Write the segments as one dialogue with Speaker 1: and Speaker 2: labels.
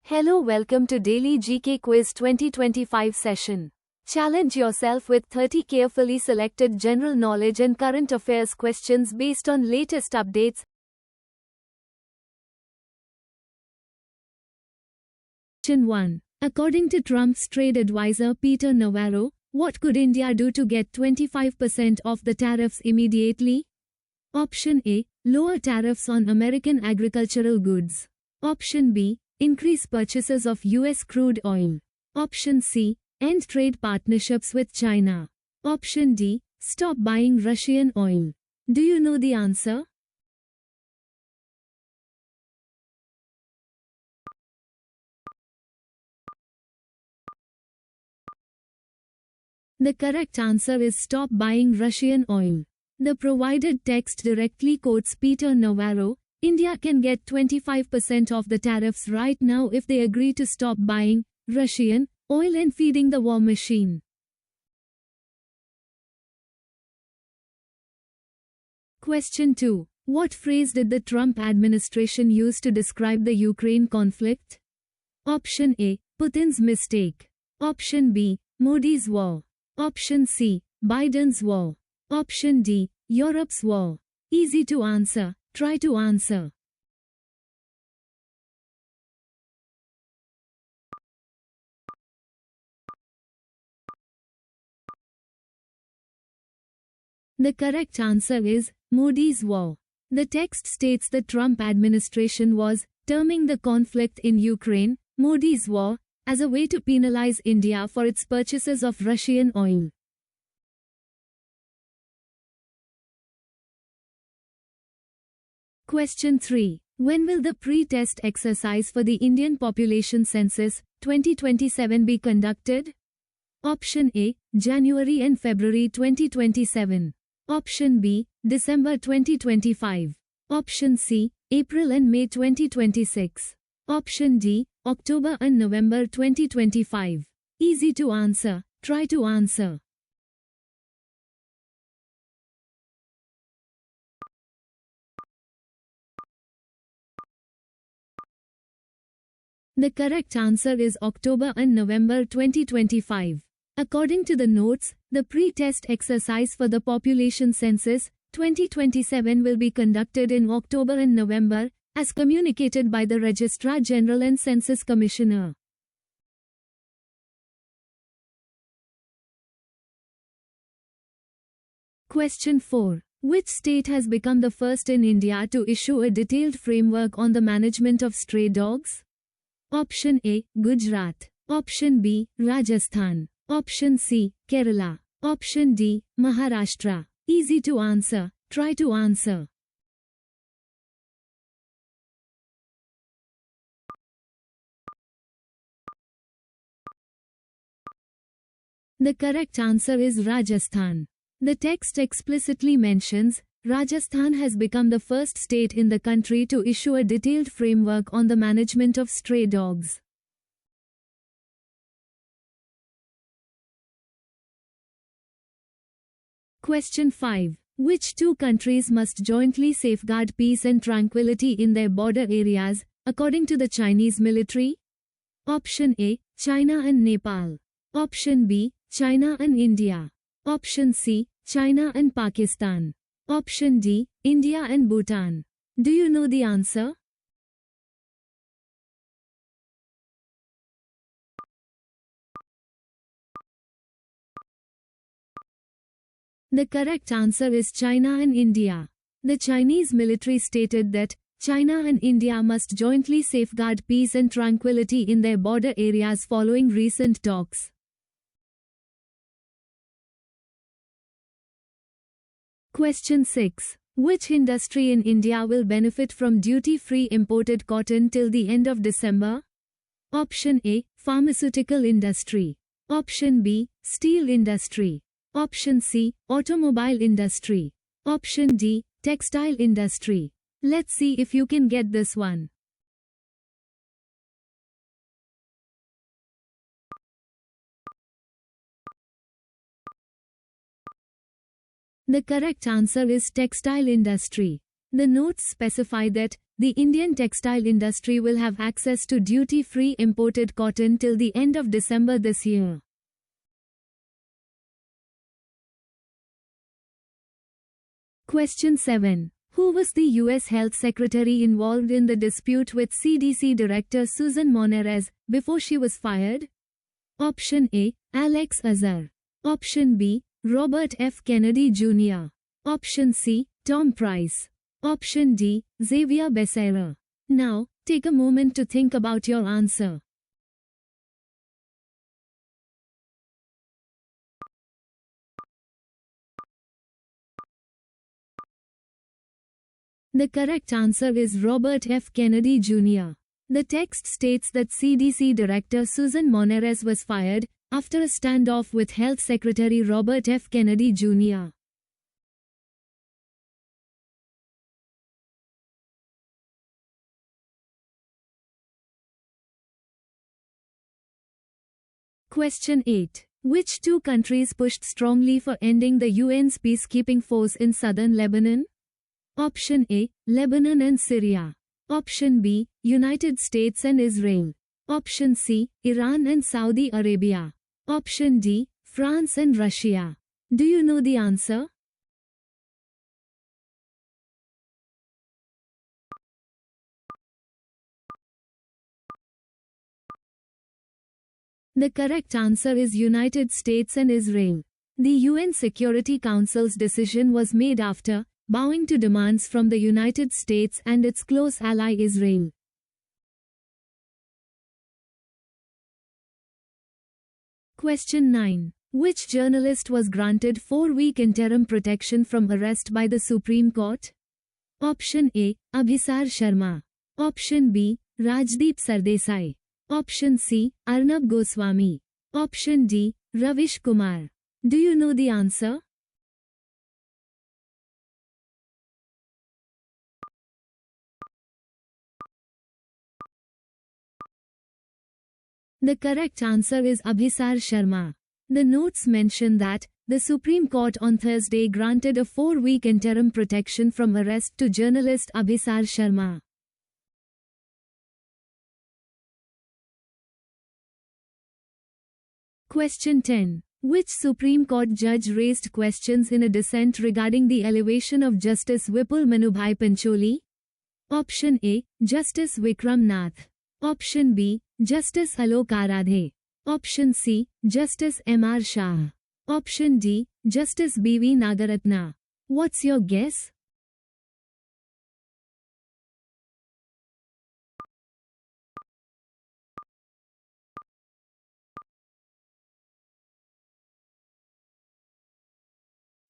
Speaker 1: Hello, welcome to Daily GK Quiz 2025 session. Challenge yourself with 30 carefully selected general knowledge and current affairs questions based on latest updates. Question 1. According to Trump's trade advisor Peter Navarro, what could India do to get 25% off the tariffs immediately? Option A. Lower tariffs on American agricultural goods. Option B. Increase purchases of US crude oil. Option C. End trade partnerships with China. Option D. Stop buying Russian oil. Do you know the answer? The correct answer is stop buying Russian oil. The provided text directly quotes Peter Navarro. India can get 25% off the tariffs right now if they agree to stop buying Russian oil and feeding the war machine. Question 2. What phrase did the Trump administration use to describe the Ukraine conflict? Option A. Putin's mistake. Option B. Modi's war. Option C. Biden's war. Option D. Europe's war. Easy to answer. Try to answer. The correct answer is Modi's war. The text states the Trump administration was terming the conflict in Ukraine, Modi's war, as a way to penalize India for its purchases of Russian oil. Question 3. When will the pre-test exercise for the Indian Population Census 2027 be conducted? Option A. January and February 2027. Option B. December 2025. Option C. April and May 2026. Option D. October and November 2025. Easy to answer. Try to answer. The correct answer is October and November 2025. According to the notes, the pre-test exercise for the Population Census 2027 will be conducted in October and November, as communicated by the Registrar General and Census Commissioner. Question 4. Which state has become the first in India to issue a detailed framework on the management of stray dogs? Option A. Gujarat. Option B. Rajasthan. Option C. Kerala. Option D. Maharashtra. Easy to answer. Try to answer. The correct answer is Rajasthan. The text explicitly mentions, Rajasthan has become the first state in the country to issue a detailed framework on the management of stray dogs. Question 5. Which two countries must jointly safeguard peace and tranquility in their border areas, according to the Chinese military? Option A. China and Nepal. Option B. China and India. Option C. China and Pakistan. Option D. India and Bhutan. Do you know the answer? The correct answer is China and India. The Chinese military stated that China and India must jointly safeguard peace and tranquility in their border areas following recent talks. Question 6. Which industry in India will benefit from duty-free imported cotton till the end of December? Option A. Pharmaceutical industry. Option B. Steel industry. Option C. Automobile industry. Option D. Textile industry. Let's see if you can get this one. The correct answer is textile industry. The notes specify that the Indian textile industry will have access to duty-free imported cotton till the end of December this year. Question 7. Who was the U.S. Health Secretary involved in the dispute with CDC Director Susan Monarez before she was fired? Option A. Alex Azar. Option B. Robert F. Kennedy Jr. Option C. Tom Price. Option D. Xavier Becerra. Now, take a moment to think about your answer. The correct answer is Robert F. Kennedy Jr. The text states that CDC Director Susan Monarez was fired after a standoff with Health Secretary Robert F. Kennedy Jr. Question 8. Which two countries pushed strongly for ending the UN's peacekeeping force in southern Lebanon? Option A. Lebanon and Syria. Option B. United States and Israel. Option C. Iran and Saudi Arabia. Option D. France and Russia. Do you know the answer? The correct answer is United States and Israel. The UN Security Council's decision was made after bowing to demands from the United States and its close ally Israel. Question 9. Which journalist was granted 4-week interim protection from arrest by the Supreme Court? Option A. Abhisar Sharma. Option B. Rajdeep Sardesai. Option C. Arnab Goswami. Option D. Ravish Kumar. Do you know the answer? The correct answer is Abhisar Sharma. The notes mention that the Supreme Court on Thursday granted a 4-week interim protection from arrest to journalist Abhisar Sharma. Question 10. Which Supreme Court judge raised questions in a dissent regarding the elevation of Justice Vipul Manubhai Pancholi? Option A. Justice Vikram Nath. Option B. Justice Alok Aradhe. Option C. Justice M.R. Shah. Option D. Justice B.V. Nagaratna. What's your guess?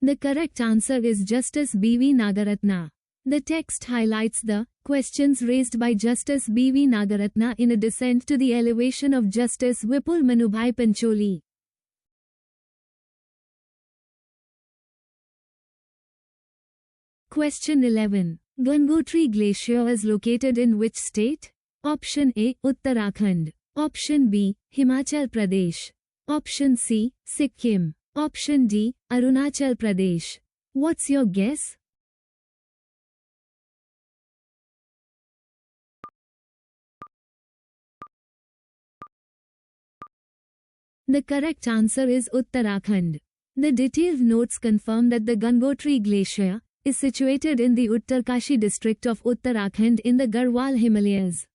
Speaker 1: The correct answer is Justice B.V. Nagaratna. The text highlights the questions raised by Justice B.V. Nagaratna in a dissent to the elevation of Justice Vipul Manubhai Pancholi. Question 11. Gangotri Glacier is located in which state? Option A. Uttarakhand. Option B. Himachal Pradesh. Option C. Sikkim. Option D. Arunachal Pradesh. What's your guess? The correct answer is Uttarakhand. The detailed notes confirm that the Gangotri Glacier is situated in the Uttarkashi district of Uttarakhand in the Garhwal Himalayas.